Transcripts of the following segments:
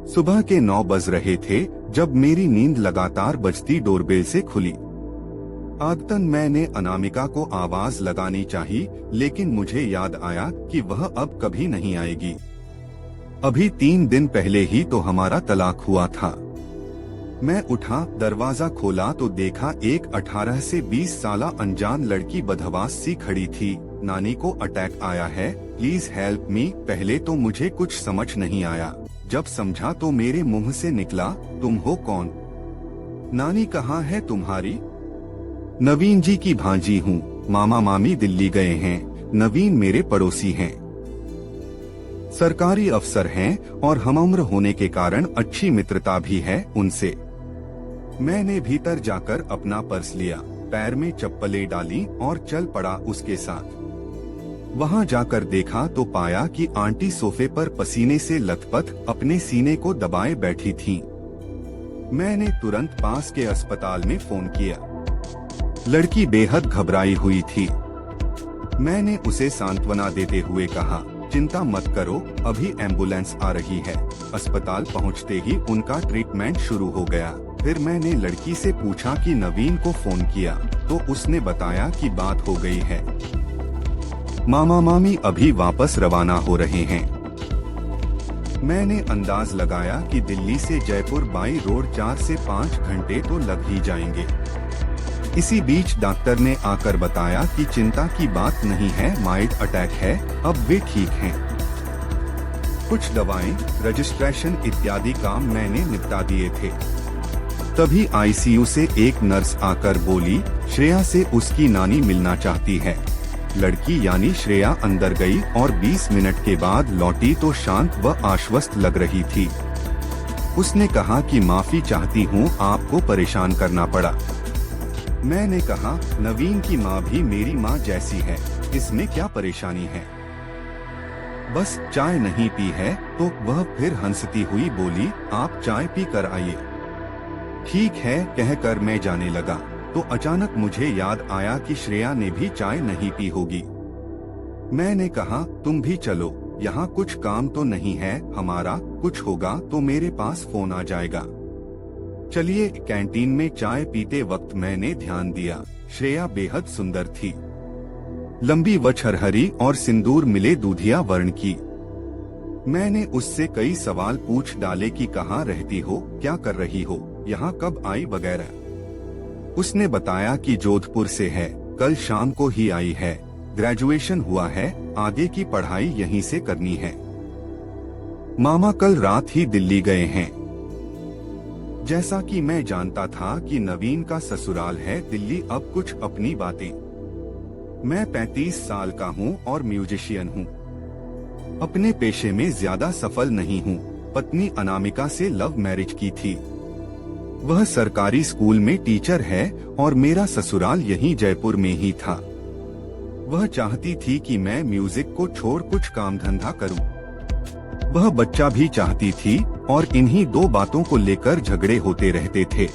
सुबह के 9 बज रहे थे जब मेरी नींद लगातार बजती डोरबेल से खुली। आदतन मैंने अनामिका को आवाज लगानी चाहिए, लेकिन मुझे याद आया कि वह अब कभी नहीं आएगी। अभी 3 दिन पहले ही तो हमारा तलाक हुआ था। मैं उठा, दरवाजा खोला तो देखा एक 18 से 20 साला अनजान लड़की बदहवास सी खड़ी थी। नानी को अटैक आया है, प्लीज हेल्प मी। पहले तो मुझे कुछ समझ नहीं आया, जब समझा तो मेरे मुंह से निकला, तुम हो कौन? नानी कहाँ है तुम्हारी? नवीन जी की भांजी हूँ, मामा मामी दिल्ली गए हैं। नवीन मेरे पड़ोसी हैं, सरकारी अफसर हैं और हमउम्र होने के कारण अच्छी मित्रता भी है उनसे। मैंने भीतर जाकर अपना पर्स लिया, पैर में चप्पलें डाली और चल पड़ा उसके साथ। वहां जाकर देखा तो पाया कि आंटी सोफे पर पसीने से लथपथ अपने सीने को दबाए बैठी थीं। मैंने तुरंत पास के अस्पताल में फोन किया। लड़की बेहद घबराई हुई थी। मैंने उसे सांत्वना देते हुए कहा, चिंता मत करो, अभी एम्बुलेंस आ रही है। अस्पताल पहुंचते ही उनका ट्रीटमेंट शुरू हो गया। फिर मैंने लड़की से पूछा कि नवीन को फोन किया, तो उसने बताया कि बात हो गई है। मामा मामी अभी वापस रवाना हो रहे हैं। मैंने अंदाज लगाया कि दिल्ली से जयपुर बाई रोड 4 से 5 घंटे तो लग ही जाएंगे। इसी बीच डॉक्टर ने आकर बताया कि चिंता की बात नहीं है, माइल्ड अटैक है, अब वे ठीक हैं। कुछ दवाएं, रजिस्ट्रेशन इत्यादि काम मैंने निपटा दिए थे। तभी आईसीयू से एक नर्स आकर बोली, श्रेया से उसकी नानी मिलना चाहती है। लड़की यानी श्रेया अंदर गई और 20 मिनट के बाद लौटी तो शांत व आश्वस्त लग रही थी। उसने कहा कि माफी चाहती हूँ, आपको परेशान करना पड़ा। मैंने कहा, नवीन की माँ भी मेरी माँ जैसी है, इसमें क्या परेशानी है? बस चाय नहीं पी है। तो वह फिर हंसती हुई बोली, आप चाय पी कर आइए। ठीक है कहकर मैं जाने लगा तो अचानक मुझे याद आया कि श्रेया ने भी चाय नहीं पी होगी। मैंने कहा, तुम भी चलो, यहाँ कुछ काम तो नहीं है हमारा, कुछ होगा तो मेरे पास फोन आ जाएगा। चलिए। कैंटीन में चाय पीते वक्त मैंने ध्यान दिया, श्रेया बेहद सुंदर थी। लंबी व छरहरी और सिंदूर मिले दूधिया वर्ण की। मैंने उससे कई सवाल पूछ डाले कि कहाँ रहती हो, क्या कर रही हो, यहाँ कब आई वगैरह। उसने बताया कि जोधपुर से है, कल शाम को ही आई है, ग्रेजुएशन हुआ है, आगे की पढ़ाई यहीं से करनी है। मामा कल रात ही दिल्ली गए हैं। जैसा कि मैं जानता था कि नवीन का ससुराल है दिल्ली, अब कुछ अपनी बातें। मैं 35 साल का हूँ और म्यूजिशियन हूँ। अपने पेशे में ज्यादा सफल नहीं हूँ। पत्नी अनामिका से लव मैरिज की थी। वह सरकारी स्कूल में टीचर है और मेरा ससुराल यहीं जयपुर में ही था। वह चाहती थी कि मैं म्यूजिक को छोड़ कुछ काम धंधा करूं। वह बच्चा भी चाहती थी और इन्हीं 2 बातों को लेकर झगड़े होते रहते थे।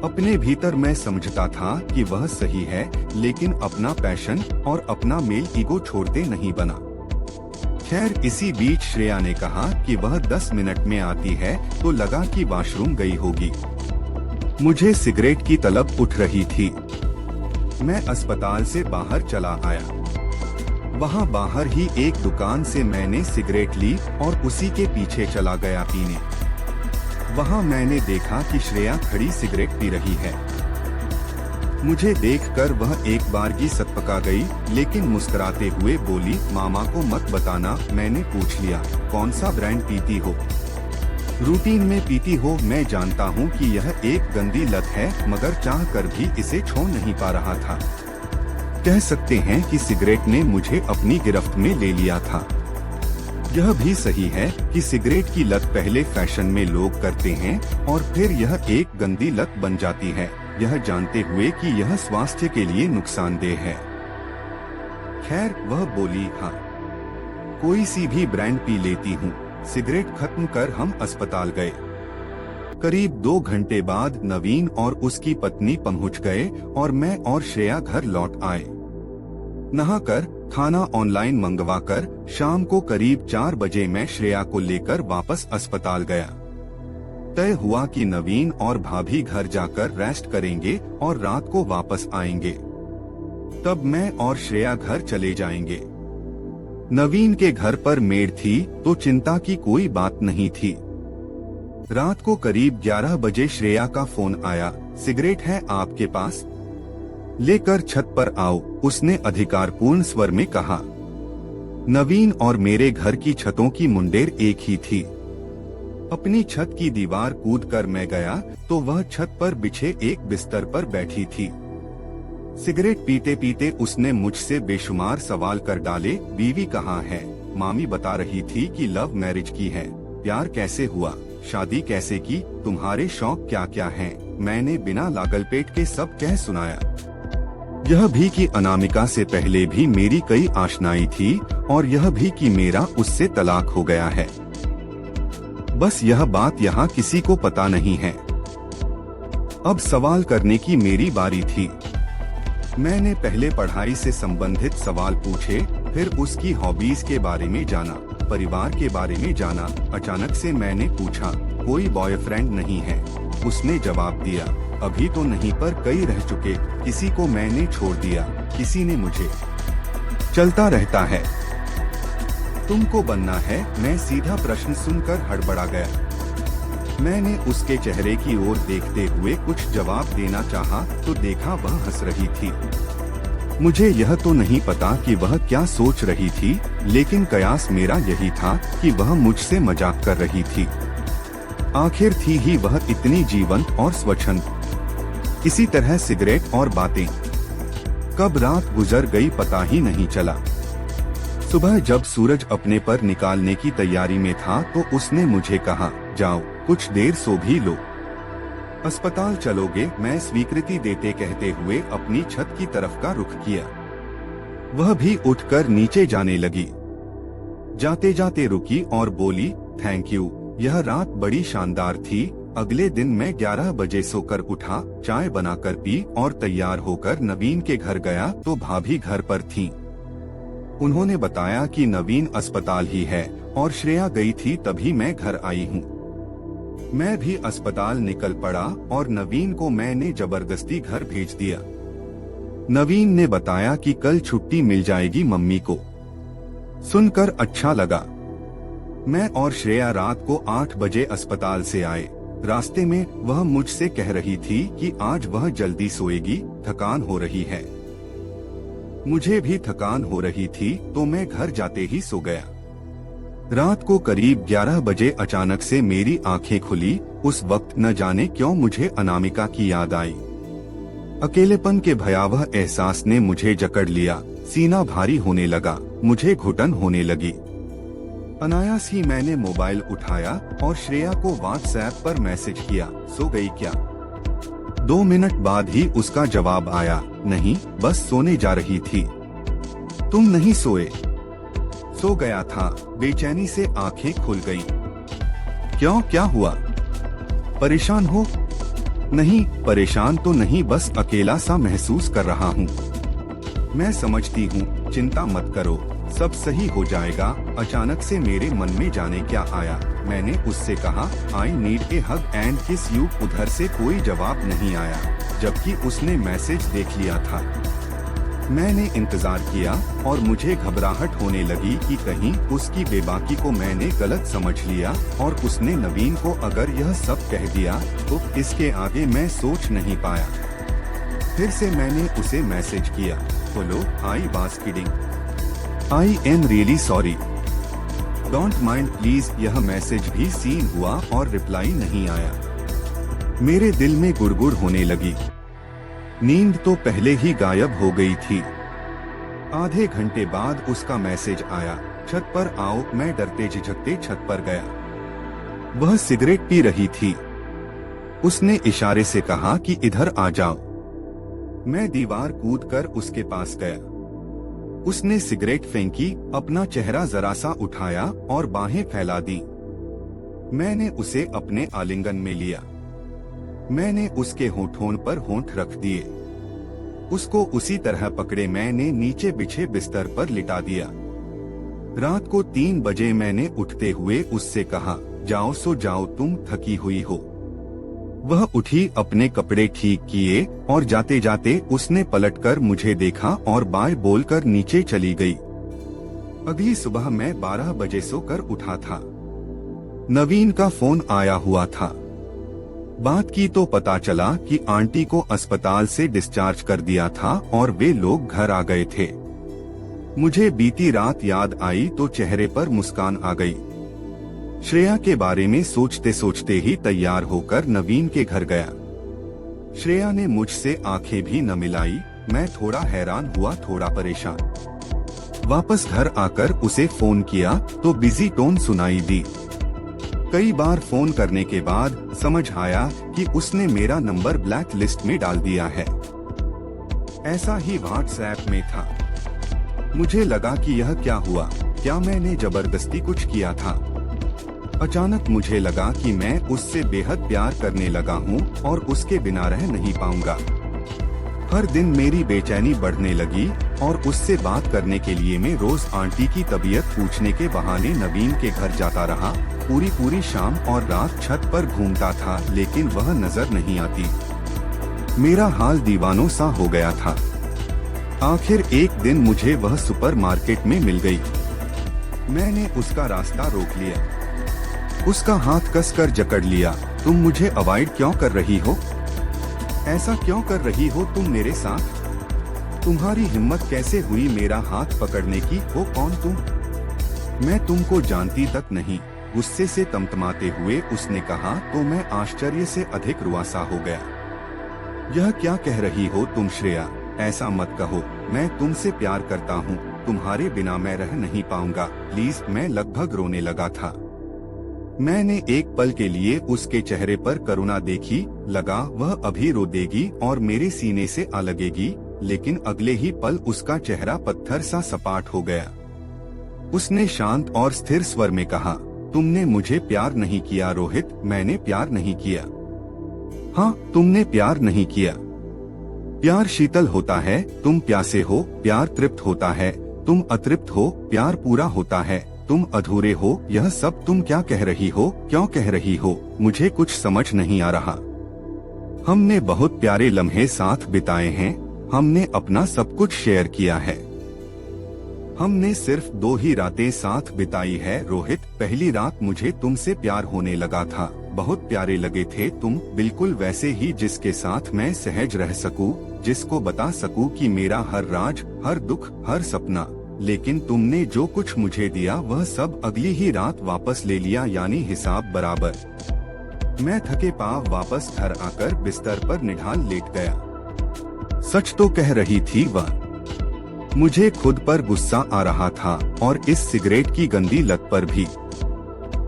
अपने भीतर मैं समझता था कि वह सही है, लेकिन अपना पैशन और अपना मेल ईगो छोड़ते नहीं बना। खैर, इसी बीच श्रेया ने कहा कि वह 10 मिनट में आती है, तो लगा कि वॉशरूम गई होगी। मुझे सिगरेट की तलब उठ रही थी। मैं अस्पताल से बाहर चला आया। वहां बाहर ही एक दुकान से मैंने सिगरेट ली और उसी के पीछे चला गया पीने। वहां मैंने देखा कि श्रेया खड़ी सिगरेट पी रही है। मुझे देखकर वह एक बारगी सतपका गई, लेकिन मुस्कुराते हुए बोली, मामा को मत बताना। मैंने पूछ लिया, कौन सा ब्रांड पीती हो? रूटीन में पीती हो। मैं जानता हूँ कि यह एक गंदी लत है, मगर चाह कर भी इसे छोड़ नहीं पा रहा था। कह सकते हैं कि सिगरेट ने मुझे अपनी गिरफ्त में ले लिया था। यह भी सही है कि सिगरेट की लत पहले फैशन में लोग करते हैं और फिर यह एक गंदी लत बन जाती है, यह जानते हुए कि यह स्वास्थ्य के लिए नुकसानदेह है। खैर, वह बोली, हाँ, कोई सी भी ब्रांड पी लेती हूँ। सिगरेट खत्म कर हम अस्पताल गए। करीब 2 घंटे बाद नवीन और उसकी पत्नी पहुँच गए और मैं और श्रेया घर लौट आए। नहाकर खाना ऑनलाइन मंगवाकर शाम को करीब 4 बजे मैं श्रेया को लेकर वापस अस्पताल गया। तय हुआ कि नवीन और भाभी घर जाकर रेस्ट करेंगे और रात को वापस आएंगे। तब मैं और श्रेया घर चले जाएंगे। नवीन के घर पर मेड थी तो चिंता की कोई बात नहीं थी। रात को करीब 11 बजे श्रेया का फोन आया, सिगरेट है आपके पास? लेकर छत पर आओ, उसने अधिकारपूर्ण स्वर में कहा। नवीन और मेरे घर की छतों की मुंडेर एक ही थी। अपनी छत की दीवार कूदकर मैं गया तो वह छत पर बिछे एक बिस्तर पर बैठी थी। सिगरेट पीते पीते उसने मुझसे बेशुमार सवाल कर डाले, बीवी कहाँ है? मामी बता रही थी कि लव मैरिज की है। प्यार कैसे हुआ? शादी कैसे की? तुम्हारे शौक क्या क्या हैं? मैंने बिना लागलपेट के सब कह सुनाया। यह भी कि अनामिका से पहले भी मेरी कई आशनाएं थी और यह भी कि मेरा उससे तलाक हो गया है। बस यह बात यहाँ किसी को पता नहीं है। अब सवाल करने की मेरी बारी थी। मैंने पहले पढ़ाई से संबंधित सवाल पूछे, फिर उसकी हॉबीज के बारे में जाना, परिवार के बारे में जाना। अचानक से मैंने पूछा, कोई बॉयफ्रेंड नहीं है? उसने जवाब दिया, अभी तो नहीं पर कई रह चुके। किसी को मैंने छोड़ दिया, किसी ने मुझे। चलता रहता है। तुमको बनना है? मैं सीधा प्रश्न सुनकर हड़बड़ा गया। मैंने उसके चेहरे की ओर देखते हुए कुछ जवाब देना चाहा तो देखा वह हंस रही थी। मुझे यह तो नहीं पता कि वह क्या सोच रही थी, लेकिन कयास मेरा यही था कि वह मुझसे मजाक कर रही थी। आखिर थी ही वह इतनी जीवंत और स्वच्छंद। इसी तरह सिगरेट और बातें। कब रात गुजर गई पता ही नहीं चला। सुबह जब सूरज अपने पर निकालने की तैयारी में था तो उसने मुझे कहा, जाओ कुछ देर सो भी लो। अस्पताल चलोगे? मैं स्वीकृति देते कहते हुए अपनी छत की तरफ का रुख किया। वह भी उठकर नीचे जाने लगी। जाते जाते रुकी और बोली, थैंक यू, यह रात बड़ी शानदार थी। अगले दिन मैं 11 बजे सोकर उठा, चाय बनाकर पी और तैयार होकर नवीन के घर गया तो भाभी घर पर थीं। उन्होंने बताया कि नवीन अस्पताल ही है और श्रेया गई थी तभी मैं घर आई हूँ। मैं भी अस्पताल निकल पड़ा और नवीन को मैंने जबरदस्ती घर भेज दिया। नवीन ने बताया कि कल छुट्टी मिल जाएगी मम्मी को। सुनकर अच्छा लगा। मैं और श्रेया रात को 8 बजे अस्पताल से आए। रास्ते में वह मुझसे कह रही थी कि आज वह जल्दी सोएगी, थकान हो रही है। मुझे भी थकान हो रही थी तो मैं घर जाते ही सो गया। रात को करीब 11 बजे अचानक से मेरी आंखें खुली। उस वक्त न जाने क्यों मुझे अनामिका की याद आई। अकेलेपन के भयावह एहसास ने मुझे जकड़ लिया। सीना भारी होने लगा, मुझे घुटन होने लगी। अनायास ही मैंने मोबाइल उठाया और श्रेया को व्हाट्सएप पर मैसेज किया, सो गई क्या? 2 मिनट बाद ही उसका जवाब आया, नहीं, बस सोने जा रही थी। तुम नहीं सोए? सो गया था। बेचैनी से आंखें खुल गईं। क्यों, क्या हुआ? परेशान हो? नहीं, परेशान तो नहीं, बस अकेला सा महसूस कर रहा हूँ। मैं समझती हूँ, चिंता मत करो, सब सही हो जाएगा। अचानक से मेरे मन में जाने क्या आया। मैंने उससे कहा, I need a hug and किस यू। उधर से कोई जवाब नहीं आया, जबकि उसने मैसेज देख लिया था। मैंने इंतजार किया और मुझे घबराहट होने लगी कि कहीं उसकी बेबाकी को मैंने गलत समझ लिया और उसने नवीन को अगर यह सब कह दिया तो इसके आगे मैं सोच नहीं पाया। फिर से मैंने उसे मैसेज किया, बोलो, I was kidding, I am really sorry, don't mind please. यह मैसेज भी सीन हुआ और रिप्लाई नहीं आया। मेरे दिल में गुड़गुड़ होने लगी। नींद तो पहले ही गायब हो गई थी। आधे घंटे बाद उसका मैसेज आया, छत पर आओ। मैं डरते झिझकते छत पर गया। वह सिगरेट पी रही थी। उसने इशारे से कहा कि इधर आ जाओ। मैं दीवार कूदकर उसके पास गया। उसने सिगरेट फेंकी, अपना चेहरा जरा सा उठाया और बाहें फैला दी। मैंने उसे अपने आलिंगन में लिया। मैंने उसके होठों पर होंठ रख दिए। उसको उसी तरह पकड़े मैंने नीचे बिछे बिस्तर पर लिटा दिया। रात को 3 बजे मैंने उठते हुए उससे कहा, जाओ सो जाओ, तुम थकी हुई हो। वह उठी, अपने कपड़े ठीक किए और जाते जाते उसने पलटकर मुझे देखा और बाय बोलकर नीचे चली गई। अगली सुबह मैं 12 बजे सोकर उठा था। नवीन का फोन आया हुआ था। बात की तो पता चला कि आंटी को अस्पताल से डिस्चार्ज कर दिया था और वे लोग घर आ गए थे। मुझे बीती रात याद आई तो चेहरे पर मुस्कान आ गई। श्रेया के बारे में सोचते सोचते ही तैयार होकर नवीन के घर गया। श्रेया ने मुझसे आंखें भी न मिलाई। मैं थोड़ा हैरान हुआ, थोड़ा परेशान। वापस घर आकर उसे फोन किया तो बिजी टोन सुनाई दी। कई बार फोन करने के बाद समझ आया कि उसने मेरा नंबर ब्लैक लिस्ट में डाल दिया है। ऐसा ही व्हाट्सएप में था। मुझे लगा कि यह क्या हुआ, क्या मैंने जबरदस्ती कुछ किया था। अचानक मुझे लगा कि मैं उससे बेहद प्यार करने लगा हूँ और उसके बिना रह नहीं पाऊंगा। हर दिन मेरी बेचैनी बढ़ने लगी और उससे बात करने के लिए मैं रोज आंटी की तबीयत पूछने के बहाने नवीन के घर जाता रहा। पूरी शाम और रात छत पर घूमता था, लेकिन वह नजर नहीं आती। मेरा हाल दीवानों सा हो गया था। आखिर एक दिन मुझे वह सुपरमार्केट में मिल गई। मैंने उसका रास्ता रोक लिया, उसका हाथ कसकर जकड़ लिया। तुम मुझे अवॉइड क्यों कर रही हो? ऐसा क्यों कर रही हो तुम मेरे साथ? तुम्हारी हिम्मत कैसे हुई मेरा हाथ पकड़ने की? हो कौन तुम? मैं तुमको जानती तक नहीं। गुस्से से तमतमाते हुए उसने कहा तो मैं आश्चर्य से अधिक रुआसा हो गया। यह क्या कह रही हो तुम श्रेया? ऐसा मत कहो, मैं तुमसे प्यार करता हूँ, तुम्हारे बिना मैं रह नहीं पाऊंगा, प्लीज। मैं लगभग रोने लगा था। मैंने एक पल के लिए उसके चेहरे पर करुणा देखी। लगा वह अभी रो देगी और मेरे सीने से आ लगेगी, लेकिन अगले ही पल उसका चेहरा पत्थर सा सपाट हो गया। उसने शांत और स्थिर स्वर में कहा, तुमने मुझे प्यार नहीं किया रोहित। मैंने प्यार नहीं किया। हाँ, तुमने प्यार नहीं किया। प्यार शीतल होता है, तुम प्यासे हो। प्यार तृप्त होता है, तुम अतृप्त हो। प्यार पूरा होता है, तुम अधूरे हो। यह सब तुम क्या कह रही हो? क्यों कह रही हो? मुझे कुछ समझ नहीं आ रहा। हमने बहुत प्यारे लम्हे साथ बिताए हैं। हमने अपना सब कुछ शेयर किया है। हमने सिर्फ 2 ही रातें साथ बिताई है रोहित। पहली रात मुझे तुमसे प्यार होने लगा था। बहुत प्यारे लगे थे तुम, बिल्कुल वैसे ही जिसके साथ मैं सहज रह सकूं, जिसको बता सकूं कि मेरा हर राज, हर दुख, हर सपना। लेकिन तुमने जो कुछ मुझे दिया वह सब अगली ही रात वापस ले लिया, यानी हिसाब बराबर। मैं थके पांव वापस घर आकर बिस्तर पर निढाल लेट गया। सच तो कह रही थी वह। मुझे खुद पर गुस्सा आ रहा था और इस सिगरेट की गंदी लत पर भी।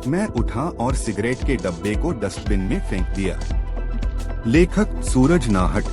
मैं उठा और सिगरेट के डब्बे को डस्टबिन में फेंक दिया। लेखक सूरज नाहट।